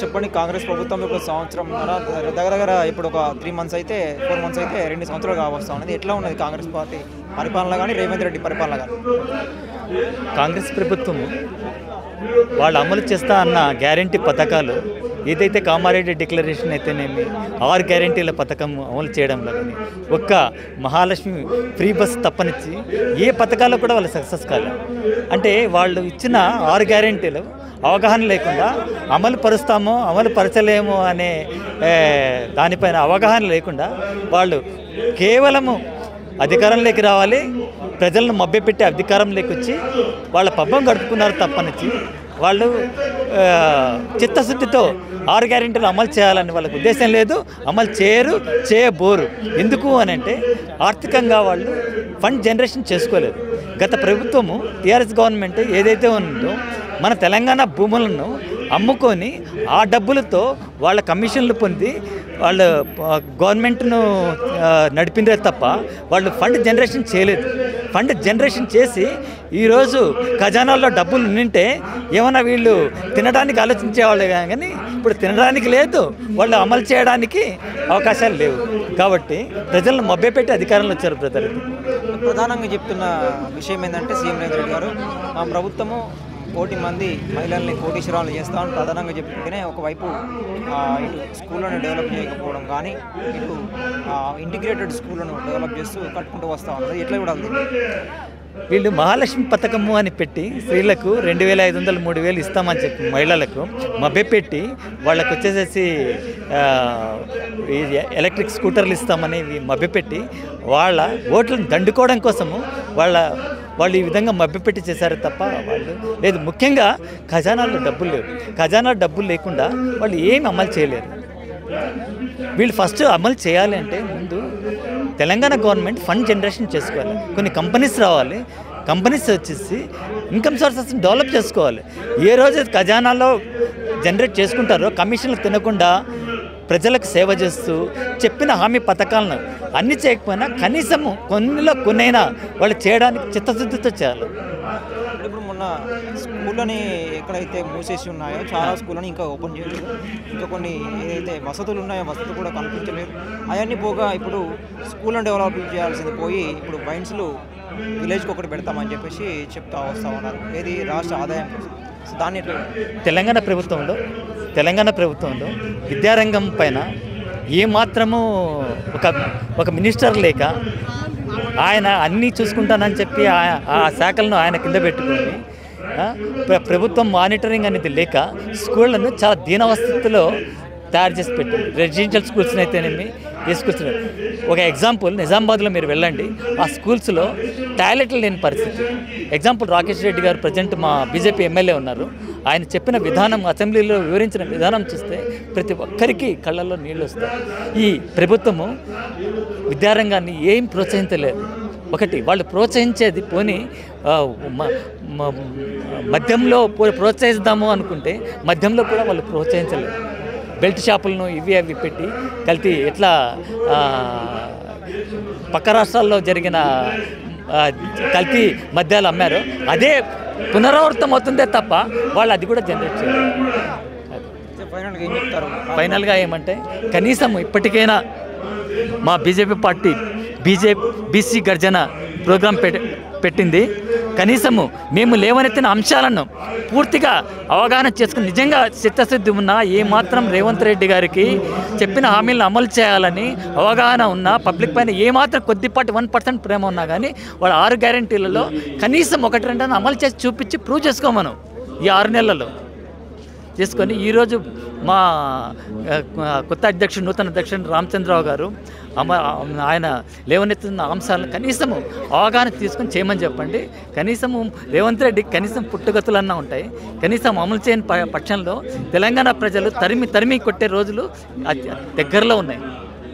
చెప్పండి, కాంగ్రెస్ ప్రభుత్వం ఇప్పుడు సంవత్సరంన్నర దగ్గర ఇప్పుడు ఒక 3 months అయితే 4 months అయితే 2 సంవత్సరాలు కావస్తా ఉన్నది. ఎట్లా ఉన్నది కాంగ్రెస్ పార్టీ పరిపాలన కానీ రేవంత్ రెడ్డి పరిపాలన కానీ? కాంగ్రెస్ ప్రభుత్వం వాళ్ళు అమలు చేస్తా అన్న గ్యారంటీ పథకాలు ఏదైతే కామారెడ్డి డిక్లరేషన్ అయితేనేమి 6 గ్యారంటీల పథకం అమలు చేయడంలో కానీ ఒక్క మహాలక్ష్మి ఫ్రీ బస్ తప్పనిచ్చి ఏ పథకాలు కూడా వాళ్ళు సక్సెస్ కాలేదు. అంటే వాళ్ళు ఇచ్చిన 6 గ్యారంటీలు అవగాహన లేకుండా అమలు పరుస్తామో అమలు పరచలేమో అనే దానిపైన అవగాహన లేకుండా వాళ్ళు కేవలము అధికారంలోకి రావాలి, ప్రజలను మభ్యపెట్టి అధికారంలోకి వచ్చి వాళ్ళ పబ్బం గడుపుకున్నారు తప్పనిచ్చి వాళ్ళు చిత్తశుద్ధితో 6 గ్యారెంటీలు అమలు చేయాలని వాళ్ళకి ఉద్దేశం లేదు, అమలు చేయబోరు. ఎందుకు అని అంటే ఆర్థికంగా వాళ్ళు ఫండ్ జనరేషన్ చేసుకోలేదు. గత ప్రభుత్వము టీఆర్ఎస్ గవర్నమెంట్ ఏదైతే ఉందో మన తెలంగాణ భూములను అమ్ముకొని ఆ డబ్బులతో వాళ్ళ కమిషన్లు పొంది వాళ్ళు గవర్నమెంట్ను నడిపినరే తప్ప వాళ్ళు ఫండ్ జనరేషన్ చేయలేదు. ఫండ్ జనరేషన్ చేసి ఈరోజు ఖజానాల్లో డబ్బులు ఉంటే ఏమైనా వీళ్ళు తినడానికి ఆలోచించేవాళ్ళు కానీ ఇప్పుడు తినడానికి లేదు, వాళ్ళు అమలు చేయడానికి అవకాశాలు లేవు. కాబట్టి ప్రజలను మభ్యపెట్టి అధికారంలో వచ్చారు ప్రజలు. ప్రధానంగా చెప్తున్న విషయం ఏంటంటే సీఎం రేవంత్ రెడ్డి గారు మా ప్రభుత్వము 1 కోటి మంది మహిళల్ని కోటీశ్వరాలు చేస్తామని ప్రధానంగా చెప్పుకుంటేనే ఒకవైపు ఇటు స్కూళ్ళను డెవలప్ చేయకపోవడం కానీ ఇటు ఇంటిగ్రేటెడ్ స్కూళ్ళను డెవలప్ చేస్తూ కట్టుకుంటూ వస్తూ ఉన్నది. ఎట్లా కూడా వీళ్ళు మహాలక్ష్మి పథకము అని పెట్టి స్త్రీలకు 2,500 3,000 ఇస్తామని చెప్పి మహిళలకు మభ్యపెట్టి వాళ్ళకు వచ్చేసేసి ఎలక్ట్రిక్ స్కూటర్లు ఇస్తామని మభ్యపెట్టి వాళ్ళ ఓట్లను దండుకోవడం కోసము వాళ్ళు ఈ విధంగా మభ్యపెట్టి చేశారు తప్ప వాళ్ళు లేదు. ముఖ్యంగా ఖజానాలో డబ్బులు లేవు. ఖజానాలో డబ్బులు లేకుండా వాళ్ళు ఏమి అమలు చేయలేరు. వీళ్ళు ఫస్ట్ అమలు చేయాలి అంటే ముందు తెలంగాణ గవర్నమెంట్ ఫండ్ జనరేషన్ చేసుకోవాలి, కొన్ని కంపెనీస్ రావాలి, కంపెనీస్ వచ్చేసి ఇన్కమ్ సోర్సెస్ డెవలప్ చేసుకోవాలి. ఏ రోజు ఖజానాలో జనరేట్ చేసుకుంటారో కమిషన్లు తినకుండా ప్రజలకు సేవ చేస్తూ చెప్పిన హామీ పథకాలను అన్ని చేయకపోయినా కనీసము కొన్నైనా వాళ్ళు చేయడానికి చిత్తశుద్ధితో చేయాలి. ఇప్పుడు మొన్న స్కూళ్ళని ఎక్కడైతే మూసేసి ఉన్నాయో చాలా స్కూళ్ళని ఇంకా ఓపెన్ చేయలేదు, ఇంకా కొన్ని ఏదైతే వసతులు ఉన్నాయో వసతులు కూడా కల్పించలేదు. అవన్నీ పోగా ఇప్పుడు స్కూళ్ళని డెవలప్ చేయాల్సింది పోయి ఇప్పుడు వైన్స్లు విలేజ్కి ఒకటి పెడతామని చెప్పేసి చెప్తా వస్తూ ఉన్నారు. ఏది రాష్ట్ర ఆదాయం కోసం. సో దాన్ని తెలంగాణ ప్రభుత్వంలో విద్యారంగం పైన ఏమాత్రము ఒక మినిస్టర్ లేక ఆయన అన్నీ చూసుకుంటానని చెప్పి ఆ శాఖలను ఆయన కింద పెట్టుకొని ప్రభుత్వం మానిటరింగ్ అనేది లేక స్కూళ్ళను చాలా దీనవస్థితిలో తయారు చేసి పెట్టింది. రెసిడెన్షియల్ స్కూల్స్ని అయితేనేమి ఏ స్కూల్స్. ఒక ఎగ్జాంపుల్ నిజామాబాద్లో మీరు వెళ్ళండి, ఆ స్కూల్స్లో టాయిలెట్లు లేని పరిస్థితి. ఎగ్జాంపుల్ రాకేష్ రెడ్డి గారు ప్రజెంట్ మా బీజేపీ ఎమ్మెల్యే ఉన్నారు. ఆయన చెప్పిన విధానం, అసెంబ్లీలో వివరించిన విధానం చూస్తే ప్రతి ఒక్కరికి కళ్ళల్లో నీళ్ళు వస్తాయి. ఈ ప్రభుత్వము విద్యారంగాన్ని ఏం ప్రోత్సహించలేదు. ఒకటి వాళ్ళు ప్రోత్సహించేది పోనీ మద్యంలో ప్రోత్సహిద్దాము అనుకుంటే మద్యంలో కూడా వాళ్ళు ప్రోత్సహించలేదు. బెల్ట్ షాపులను అవి పెట్టి కల్తీ ఎట్లా పక్క రాష్ట్రాల్లో జరిగిన కల్తీ మద్యాలు అమ్మారో అదే పునరావృతం అవుతుందే తప్ప వాళ్ళు అది కూడా జనరేట్ చేయలేదు. ఫైనల్గా ఏమంటే కనీసం ఇప్పటికైనా మా బీజేపీ పార్టీ బీసీ గర్జన ప్రోగ్రాం పెట్టింది. కనీసము మేము లేవనెత్తిన అంశాలను పూర్తిగా అవగాహన చేసుకుని నిజంగా చిత్తశుద్ధి ఉన్న ఏమాత్రం రేవంత్ రెడ్డి గారికి చెప్పిన హామీలను అమలు చేయాలని అవగాహన ఉన్న పబ్లిక్ పైన ఏమాత్రం కొద్దిపాటి 1% ప్రేమ ఉన్నా కానీ వాళ్ళ 6 గ్యారెంటీలలో కనీసం 1-2 అమలు చేసి చూపించి ప్రూవ్ చేసుకోమను ఈ 6 నెలల్లో చేసుకొని ఈరోజు మా కొత్త అధ్యక్షుడు నూతన అధ్యక్షుడు రామచంద్రరావు గారు ఆయన లేవనెత్తున్న అంశాలను కనీసము అవగాహన తీసుకొని చేయమని చెప్పండి. కనీసము రేవంత్ రెడ్డికి కనీసం పుట్టుగతులన్నా ఉంటాయి. కనీసం అమలు చేయని పక్షంలో తెలంగాణ ప్రజలు తరిమి కొట్టే రోజులు దగ్గరలో ఉన్నాయి.